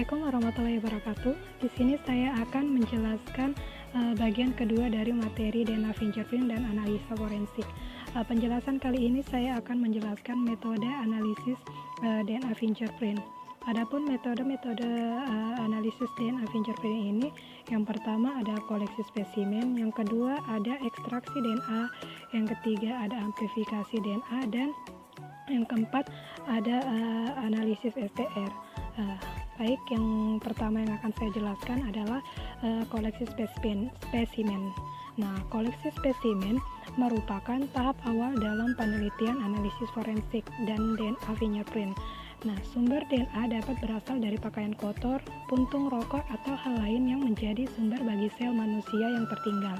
Assalamualaikum warahmatullahi wabarakatuh. Di sini saya akan menjelaskan bagian kedua dari materi DNA fingerprint dan analisa forensik. Penjelasan kali ini saya akan menjelaskan metode analisis DNA fingerprint. Adapun metode-metode analisis DNA fingerprint ini, yang pertama ada koleksi spesimen, yang kedua ada ekstraksi DNA, yang ketiga ada amplifikasi DNA, dan yang keempat ada analisis STR. Baik, yang pertama yang akan saya jelaskan adalah koleksi spesimen. Nah, koleksi spesimen merupakan tahap awal dalam penelitian analisis forensik dan DNA fingerprint. Nah, sumber DNA dapat berasal dari pakaian kotor, puntung rokok, atau hal lain yang menjadi sumber bagi sel manusia yang tertinggal.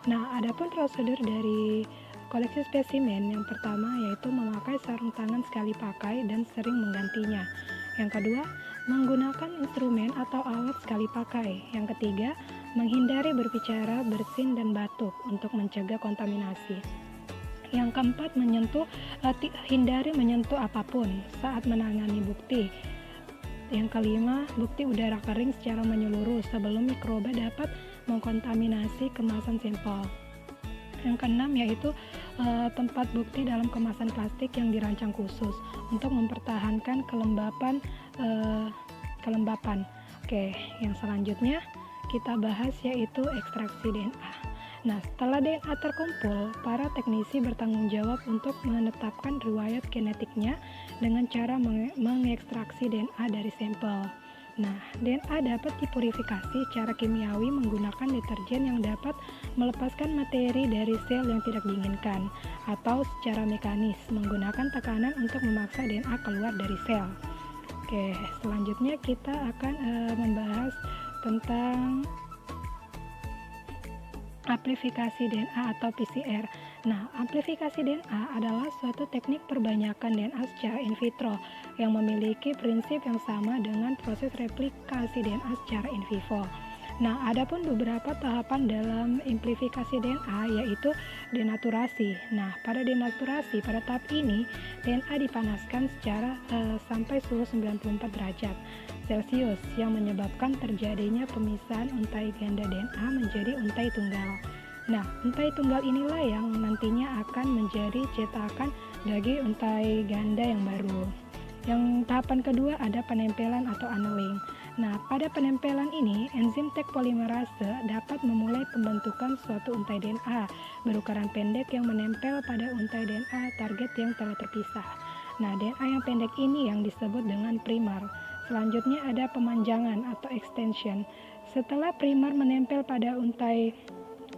Nah, adapun prosedur dari koleksi spesimen yang pertama yaitu memakai sarung tangan sekali pakai dan sering menggantinya. Yang kedua, menggunakan instrumen atau alat sekali pakai. Yang ketiga, menghindari berbicara, bersin, dan batuk untuk mencegah kontaminasi. Yang keempat, hindari menyentuh apapun saat menangani bukti. Yang kelima, bukti udara kering secara menyeluruh sebelum mikroba dapat mengkontaminasi kemasan sampel. Yang keenam yaitu tempat bukti dalam kemasan plastik yang dirancang khusus untuk mempertahankan kelembapan. Oke, yang selanjutnya kita bahas yaitu ekstraksi DNA. Nah, setelah DNA terkumpul, para teknisi bertanggung jawab untuk menetapkan riwayat genetiknya dengan cara mengekstraksi DNA dari sampel. Nah, DNA dapat dipurifikasi secara kimiawi menggunakan deterjen yang dapat melepaskan materi dari sel yang tidak diinginkan, atau secara mekanis menggunakan tekanan untuk memaksa DNA keluar dari sel. Oke, selanjutnya kita akan membahas tentang amplifikasi DNA atau PCR. Nah, amplifikasi DNA adalah suatu teknik perbanyakan DNA secara in vitro yang memiliki prinsip yang sama dengan proses replikasi DNA secara in vivo. Nah, adapun beberapa tahapan dalam amplifikasi DNA yaitu denaturasi. Nah, pada denaturasi pada tahap ini DNA dipanaskan secara sampai suhu 94 derajat Celcius yang menyebabkan terjadinya pemisahan untai ganda DNA menjadi untai tunggal. Nah, untai tunggal inilah yang nantinya akan menjadi cetakan bagi untai ganda yang baru. Yang tahapan kedua ada penempelan atau annealing. Nah, pada penempelan ini, enzim tag polimerase dapat memulai pembentukan suatu untai DNA berukuran pendek yang menempel pada untai DNA target yang telah terpisah. Nah, DNA yang pendek ini yang disebut dengan primer. Selanjutnya ada pemanjangan atau extension. Setelah primer menempel pada untai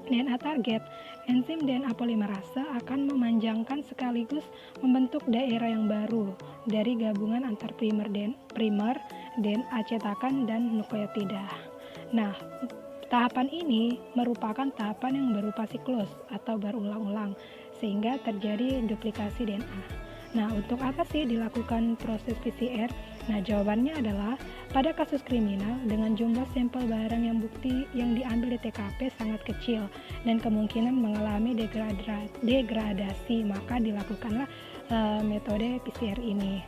DNA target, enzim DNA polimerase akan memanjangkan sekaligus membentuk daerah yang baru dari gabungan antar primer DNA cetakan dan nukleotida. Nah, tahapan ini merupakan tahapan yang berupa siklus atau berulang-ulang sehingga terjadi duplikasi DNA. Nah, untuk apa sih dilakukan proses PCR? Nah, jawabannya adalah pada kasus kriminal dengan jumlah sampel barang yang bukti yang diambil di TKP sangat kecil dan kemungkinan mengalami degradasi, maka dilakukanlah metode PCR ini.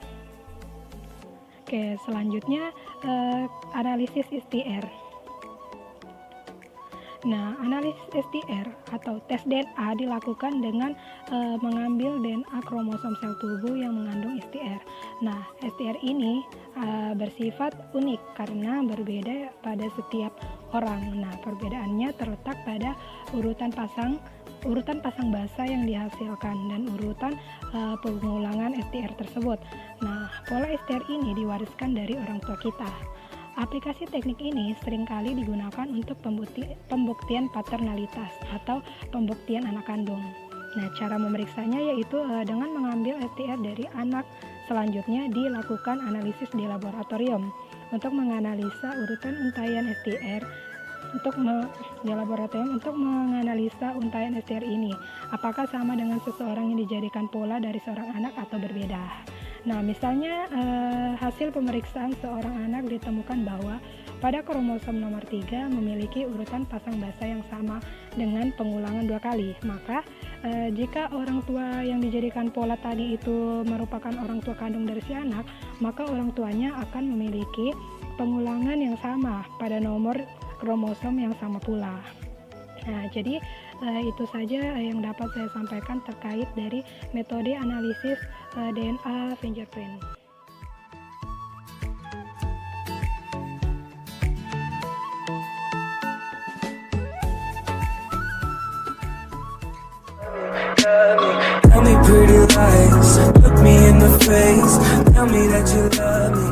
Oke, selanjutnya analisis STR. Nah, analisis STR atau tes DNA dilakukan dengan mengambil DNA kromosom sel tubuh yang mengandung STR. Nah, STR ini bersifat unik karena berbeda pada setiap orang. Nah, perbedaannya terletak pada urutan pasang basa yang dihasilkan dan urutan pengulangan STR tersebut. Nah, pola STR ini diwariskan dari orang tua kita. Aplikasi teknik ini seringkali digunakan untuk pembuktian paternalitas atau pembuktian anak kandung. Nah, cara memeriksanya yaitu dengan mengambil STR dari anak. Selanjutnya dilakukan analisis di laboratorium untuk menganalisa urutan untaian STR di laboratorium untuk menganalisa untaian STR ini apakah sama dengan seseorang yang dijadikan pola dari seorang anak atau berbeda. Nah, misalnya hasil pemeriksaan seorang anak ditemukan bahwa pada kromosom nomor 3 memiliki urutan pasang basa yang sama dengan pengulangan 2 kali. Maka jika orang tua yang dijadikan pola tadi itu merupakan orang tua kandung dari si anak, maka orang tuanya akan memiliki pengulangan yang sama pada nomor kromosom yang sama pula. Nah, jadi itu saja yang dapat saya sampaikan terkait dari metode analisis DNA fingerprint. Tell me pretty lies, look me in the face, tell me that you love me.